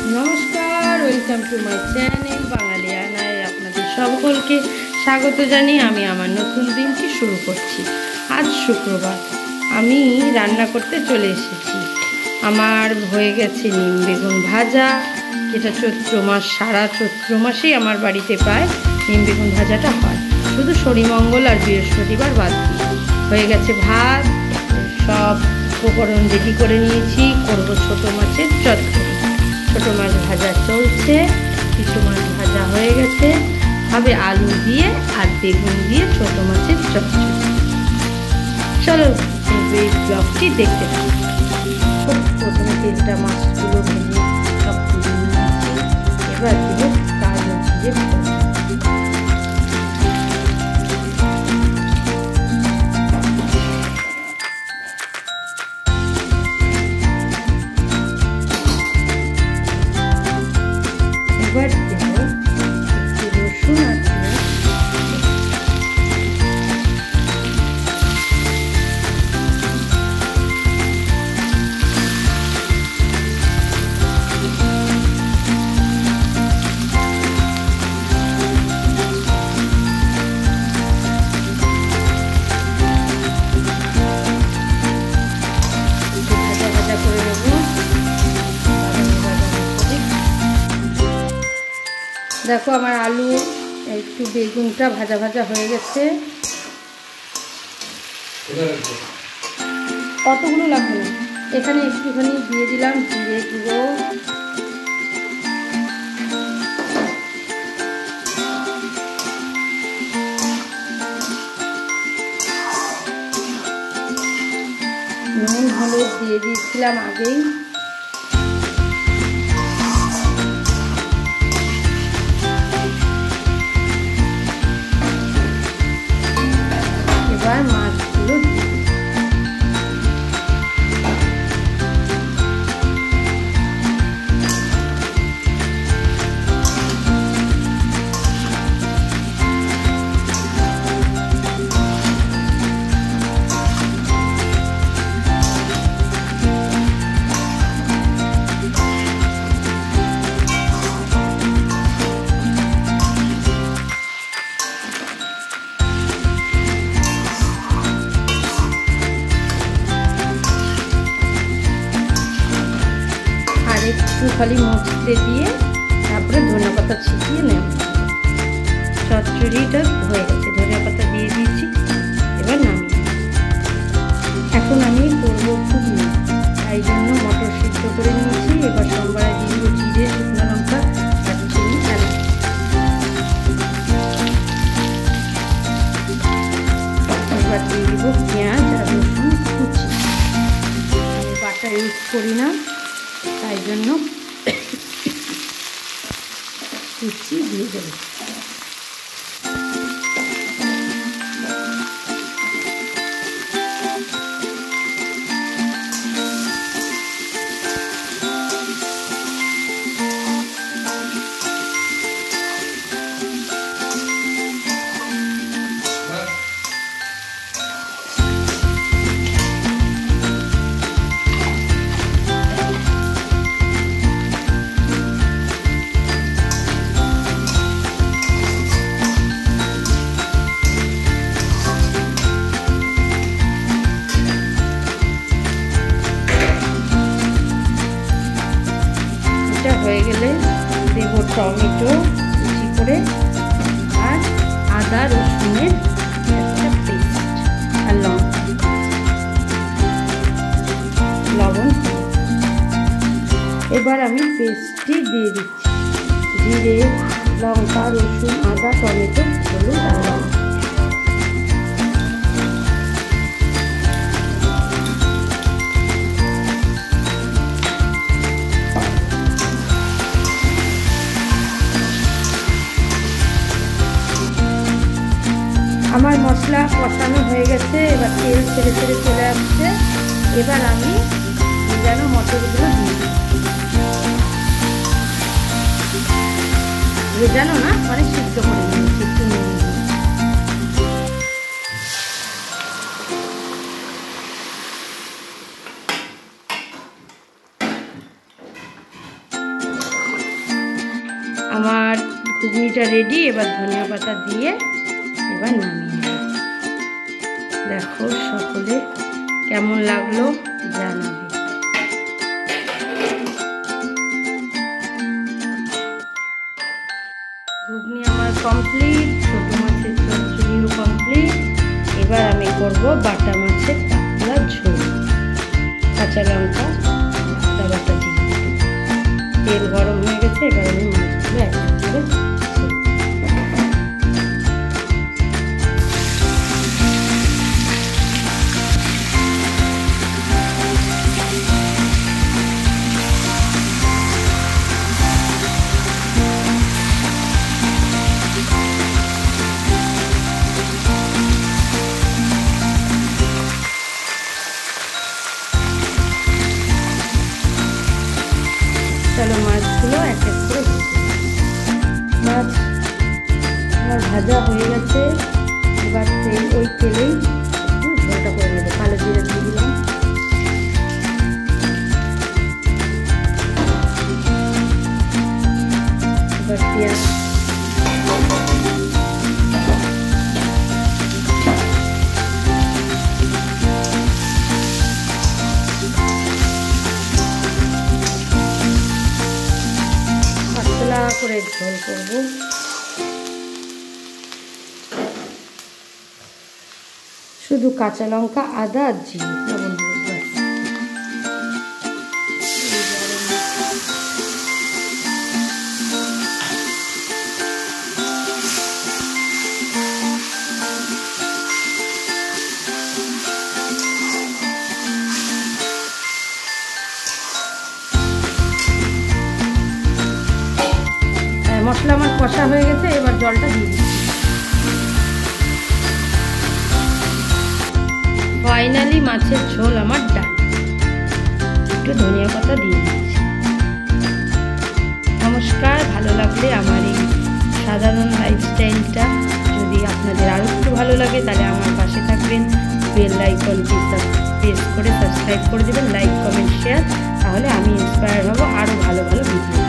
নমস্কার, welcome to my channel বাঙালিয়ানায় আপনাদের সকলকে স্বাগত জানিয়ে আমি আমার নতুন দিনটি শুরু করছি। আজ শুক্রবার, আমি রান্না করতে চলে এসেছি। আমার হয়ে গেছে নিম বেগুন ভাজা, যেটা চৈত্র মাস, সারা চৈত্র মাসেই আমার বাড়িতে প্রায় নিম বেগুন ভাজাটা হয়, শুধু শনিমঙ্গল আর বৃহস্পতিবার বাদ দিয়ে। হয়ে গেছে ভাত, সব উপকরণ রেডি করে নিয়েছি। করবো ছোটো মাছের চচ্চড়ি। ছোটো মাছ ভাজা চলছে, কিছু মাছ ভাজা হয়ে গেছে, হবে আলু দিয়ে আর বেগুন দিয়ে ছোটো মাছের চচ্চড়ি। চলো এই ব্লগটি দেখতে পাবো। প্রথমে তেলটা মাছগুলো ভেজে সব তুলে নিয়েছি। এবার দিব কাজ হচ্ছে যে এবার দেব একটু রসুন আর দেখো আমার আলু একটু বেগুনটা ভাজা ভাজা হয়ে গেছে। কতগুলো লাগবে না, এখানে একটুখানি দিয়ে দিলাম জিরে গুঁড়ো, নুন হলুদ দিয়ে দিয়েছিলাম আগেই। এবার মাছগুলো একটু খালি মুছতে দিয়ে তারপরে ধনিয়া পাতা ছিটিয়ে নেব। চচ্চড়িটা হয়ে গেছে, ধনিয়া পাতা দিয়ে দিয়েছি। এবার নামিয়ে এখন আমি করবো ঘুগনি, তাই জন্য মটর সিদ্ধ করে নিয়েছি। এবার সোমবারে দিয়ে দেবো জিরে, শুকনো লঙ্কা আর চিনি। এবার দিয়ে দেবো পেঁয়াজ আর রসুন কুচি। আমি বাটা ইউজ করি না, তাই জন্য কুচি দিয়ে দেবো। হয়ে গেলে দেব টমেটো কুচি করে আর আদা রসুনের একটা পেস্ট আর লবণ। এবার আমি পেস্টটি দিয়ে দিচ্ছি, জিরে, লঙ্কা, রসুন, আদা, টমেটো, হলুদ আর লবণ। আমার মশলা কষানো হয়ে গেছে, এবার তেল ছেড়ে ছেড়ে চলে আসছে। এবার আমি যেন মটরগুলো দিয়ে দিই, ভেজানো না, মানে সিদ্ধ করে নিয়েছি একটু নিয়ে। আমার ঘুগনিটা রেডি। এবার ধনিয়া পাতা দিয়ে এবার নামিয়ে নেব। দেখো সকলে কেমন লাগলো জানাবে। ঘুগনি আমার কমপ্লিট, ছোটো মাছের চচ্চড়িও কমপ্লিট। এবার আমি করব বাটা মাছের পাতলা ঝোল। কাঁচা লঙ্কা আদা বাটা দিয়ে তেল গরম হয়ে গেছে। এবার আমি মাছগুলো এক করে চলো মাছগুলো এক এক করে মাছ আমার ভাজা হয়ে গেছে। এবার ওই তেলেই একটু ঝোলটা করে নেবো। কালো জিরে দিয়ে দিলাম, এবার পেঁয়াজ, করে ঝোল করব। শুধু কাঁচা লঙ্কা আদা আর জিরে লবণ হলুদ ব্যাস। মশলা আমার কষা হয়ে গেছে। এবার জলটা দিয়ে দিচ্ছি। ফাইনালি মাছের ঝোল আমার ডান। একটু ধনিয়া পাতা দিয়ে দিচ্ছি। নমস্কার, ভালো লাগলে আমার এই সাধারণ লাইফস্টাইলটা যদি আপনাদের আরও একটু ভালো লাগে তাহলে আমার পাশে থাকবেন। বেল আইকনটি প্রেস করে সাবস্ক্রাইব করে দেবেন, লাইক কমেন্ট শেয়ার। তাহলে আমি ইন্সপায়ার হব আরও ভালো ভালো ভিডিও।